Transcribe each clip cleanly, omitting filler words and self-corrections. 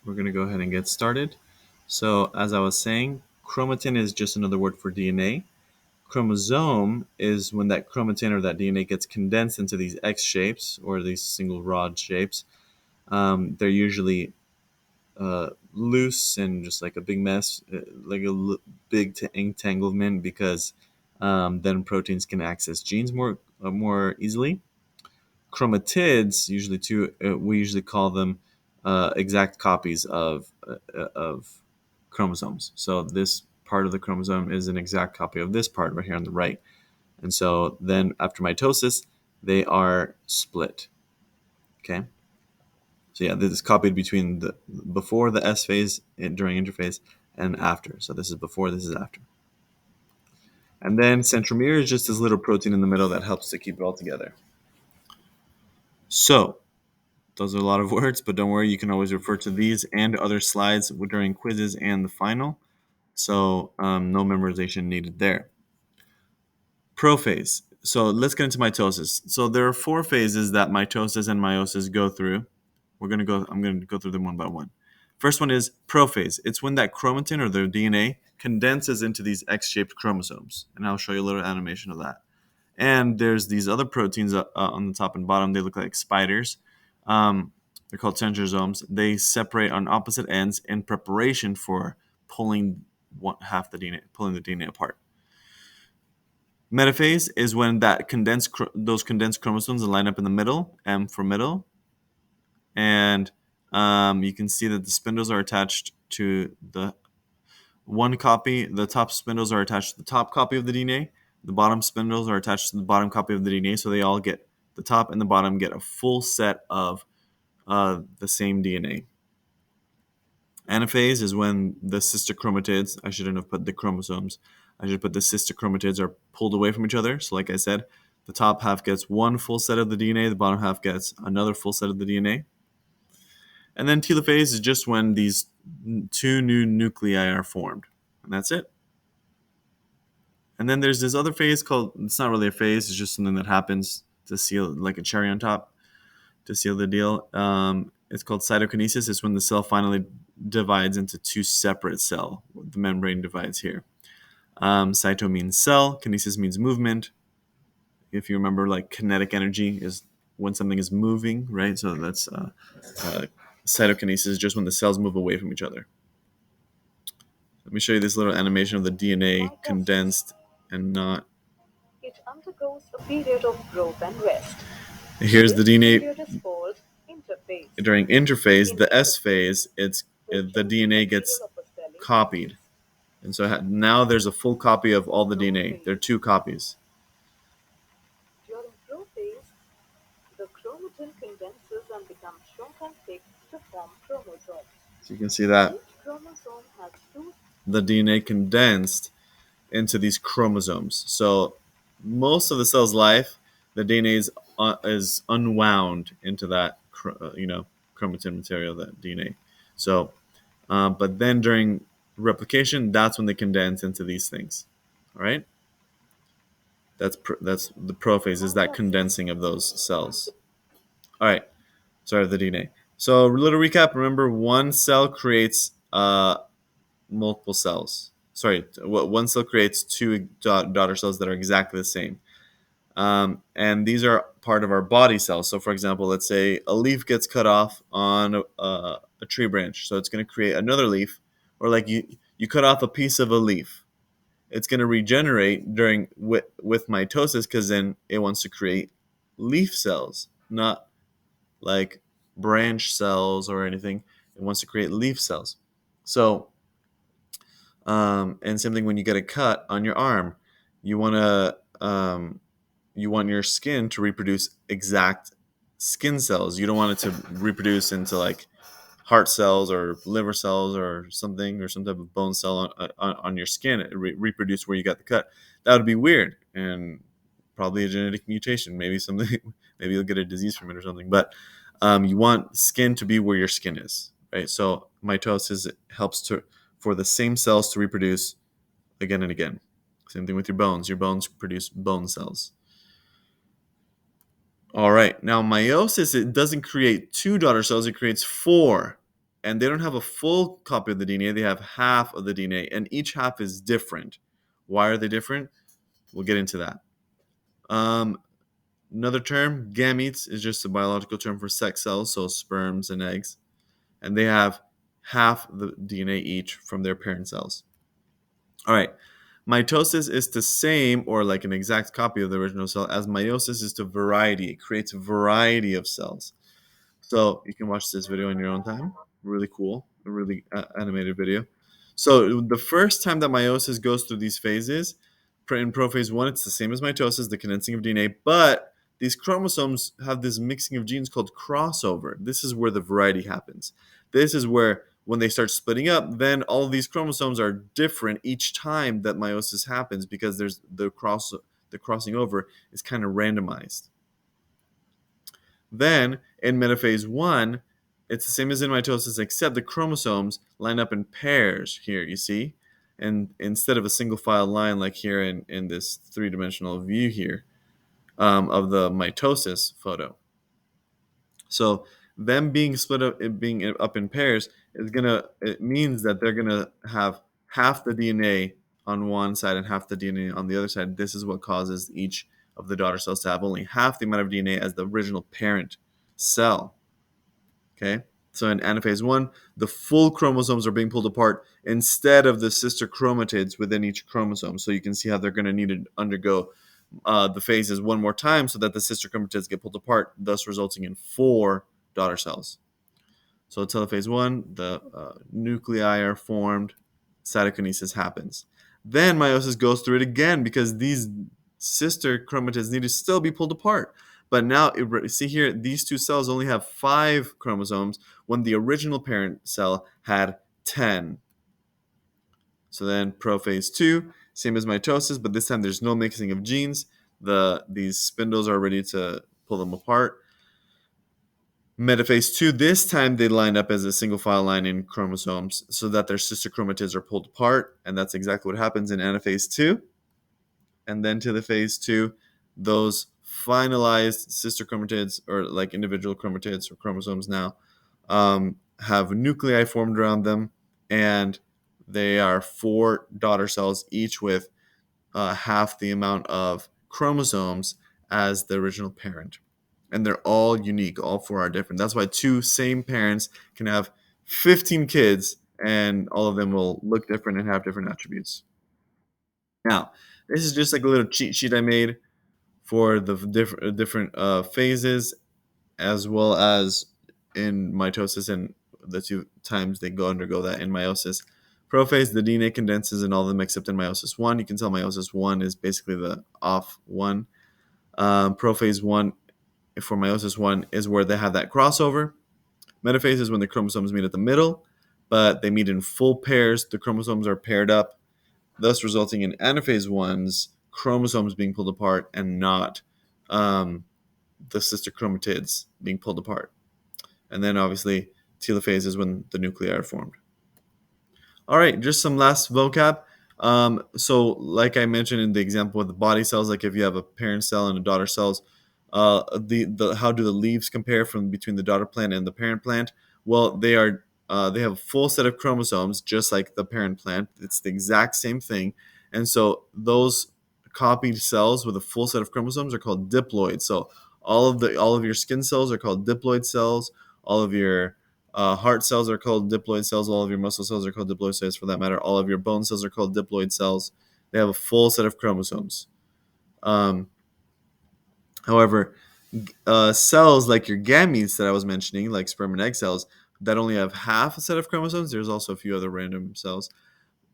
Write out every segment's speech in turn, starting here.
we're going to go ahead and get started. So, as I was saying, chromatin is just another word for DNA. Chromosome is when that chromatin or that DNA gets condensed into these X shapes or these single rod shapes. They're usually loose and just like a big mess, like a big entanglement, because then proteins can access genes more easily. Chromatids, usually too, we usually call them exact copies of chromosomes. So this part of the chromosome is an exact copy of this part right here on the right. And so then after mitosis, they are split. Okay. So yeah, this is copied between the before the S phase during interphase and after. So this is before, this is after. And then centromere is just this little protein in the middle that helps to keep it all together. So those are a lot of words, but don't worry, you can always refer to these and other slides during quizzes and the final. So no memorization needed there. Prophase. So let's get into mitosis. So there are 4 phases that mitosis and meiosis go through. I'm gonna go through them one by one. First one is prophase. It's when that chromatin or the DNA condenses into these X-shaped chromosomes, and I'll show you a little animation of that. And there's these other proteins on the top and bottom. They look like spiders. They're called centrosomes. They separate on opposite ends in preparation for pulling pulling the DNA apart. Metaphase is when those condensed chromosomes line up in the middle, M for middle, and you can see that the spindles are attached to the one copy. The top spindles are attached to the top copy of the DNA. The bottom spindles are attached to the bottom copy of the DNA, so they all get the top and the bottom get a full set of the same DNA. Anaphase is when the sister chromatids, I shouldn't have put the chromosomes, I should put the sister chromatids are pulled away from each other. So like I said, the top half gets one full set of the DNA, the bottom half gets another full set of the DNA. And then telophase is just when these 2 new nuclei are formed. And that's it. And then there's this other phase called, it's not really a phase, it's just something that happens to seal, like a cherry on top, to seal the deal. It's called cytokinesis. It's when the cell finally divides into 2 separate cells. The membrane divides here. Cyto means cell. Kinesis means movement. If you remember, like kinetic energy is when something is moving, right? So that's cytokinesis, just when the cells move away from each other. Let me show you this little animation of the DNA condensed and not. It undergoes a period of growth and rest. Here's the This DNA period is called interphase. during interphase. In The S interphase, phase, the DNA gets material of a cell is copied. And so now there's a full copy of all the DNA. There are 2 copies. during prophase, the chromatin condenses and becomes shrunk and thick to form chromosomes. So you can see that Each chromosome has 2 the DNA condensed into these chromosomes. So most of the cell's life, the DNA is unwound into that chromatin material, that DNA. So, but then during replication, that's when they condense into these things. All right. That's the prophase, is that condensing of those cells. All right. Sorry, the DNA. So a little recap. Remember, one cell creates multiple cells. Sorry, one cell creates 2 daughter cells that are exactly the same. And these are part of our body cells. So for example, let's say a leaf gets cut off on a tree branch. So it's going to create another leaf. Or like you cut off a piece of a leaf. It's going to regenerate with mitosis, because then it wants to create leaf cells, not like branch cells or anything. It wants to create leaf cells. So and same thing when you get a cut on your arm, you want to you want your skin to reproduce exact skin cells. You don't want it to reproduce into like heart cells or liver cells or something, or some type of bone cell on your skin. It reproduce where you got the cut. That would be weird and probably a genetic mutation. Maybe something. Maybe you'll get a disease from it or something. But you want skin to be where your skin is, right? So mitosis helps for the same cells to reproduce again and again. Same thing with your bones. Your bones produce bone cells. All right. Now, meiosis, it doesn't create 2 daughter cells. It creates 4. and they don't have a full copy of the DNA. They have half of the DNA, and each half is different. Why are they different? We'll get into that. Um, Another term, gametes, is just a biological term for sex cells, so sperms and eggs, and they have half the DNA each from their parent cells. All right. Mitosis is the same or like an exact copy of the original cell as meiosis is to variety. It creates a variety of cells. So you can watch this video on your own time. Really cool, a really animated video. So the first time that meiosis goes through these phases, in prophase one, it's the same as mitosis, the condensing of DNA, but these chromosomes have this mixing of genes called crossover. This is where the variety happens. This is where when they start splitting up, then all of these chromosomes are different each time that meiosis happens because there's the crossing over is kind of randomized. Then in metaphase one, it's the same as in mitosis, except the chromosomes line up in pairs here, you see? And instead of a single file line like here in this three-dimensional view here of the mitosis photo. So them being split up, being up in pairs, it means that they're gonna have half the DNA on one side and half the DNA on the other side. This is what causes each of the daughter cells to have only half the amount of DNA as the original parent cell. Okay, so in anaphase one, the full chromosomes are being pulled apart instead of the sister chromatids within each chromosome. So you can see how they're going to need to undergo the phases one more time so that the sister chromatids get pulled apart, thus resulting in 4 daughter cells. So telophase one, the nuclei are formed, cytokinesis happens. Then meiosis goes through it again because these sister chromatids need to still be pulled apart. But now, see here, these two cells only have 5 chromosomes when the original parent cell had 10. So then prophase 2, same as mitosis, but this time there's no mixing of genes. These spindles are ready to pull them apart. Metaphase 2, this time they line up as a single file line in chromosomes so that their sister chromatids are pulled apart, and that's exactly what happens in anaphase 2. And then to the phase 2, those finalized sister chromatids, or like individual chromatids or chromosomes now, have nuclei formed around them, and they are 4 daughter cells, each with half the amount of chromosomes as the original parent. And they're all unique. All 4 are different. That's why 2 same parents can have 15 kids, and all of them will look different and have different attributes. Now, this is just like a little cheat sheet I made for the different phases, as well as in mitosis and the 2 times they undergo that in meiosis. Prophase, the DNA condenses in all of them except in meiosis 1. You can tell meiosis 1 is basically the off one. Prophase 1 for meiosis 1 is where they have that crossover. Metaphase is when the chromosomes meet at the middle, but they meet in full pairs. The chromosomes are paired up, thus resulting in anaphase 1's chromosomes being pulled apart and not the sister chromatids being pulled apart. And then obviously telophase is when the nuclei are formed. All right, just some last vocab. So like I mentioned in the example with the body cells, like if you have a parent cell and a daughter cells, how do the leaves compare from between the daughter plant and the parent plant? Well, they have a full set of chromosomes just like the parent plant. It's the exact same thing, and so those copied cells with a full set of chromosomes are called diploids. So all of your skin cells are called diploid cells. All of your heart cells are called diploid cells. All of your muscle cells are called diploid cells, for that matter. All of your bone cells are called diploid cells. They have a full set of chromosomes. Um, However, cells like your gametes that I was mentioning, like sperm and egg cells, that only have half a set of chromosomes, there's also a few other random cells.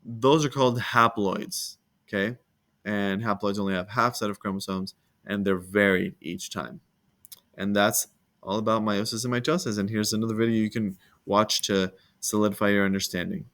Those are called haploids, okay? And haploids only have half set of chromosomes, and they're varied each time. And that's all about meiosis and mitosis. And here's another video you can watch to solidify your understanding.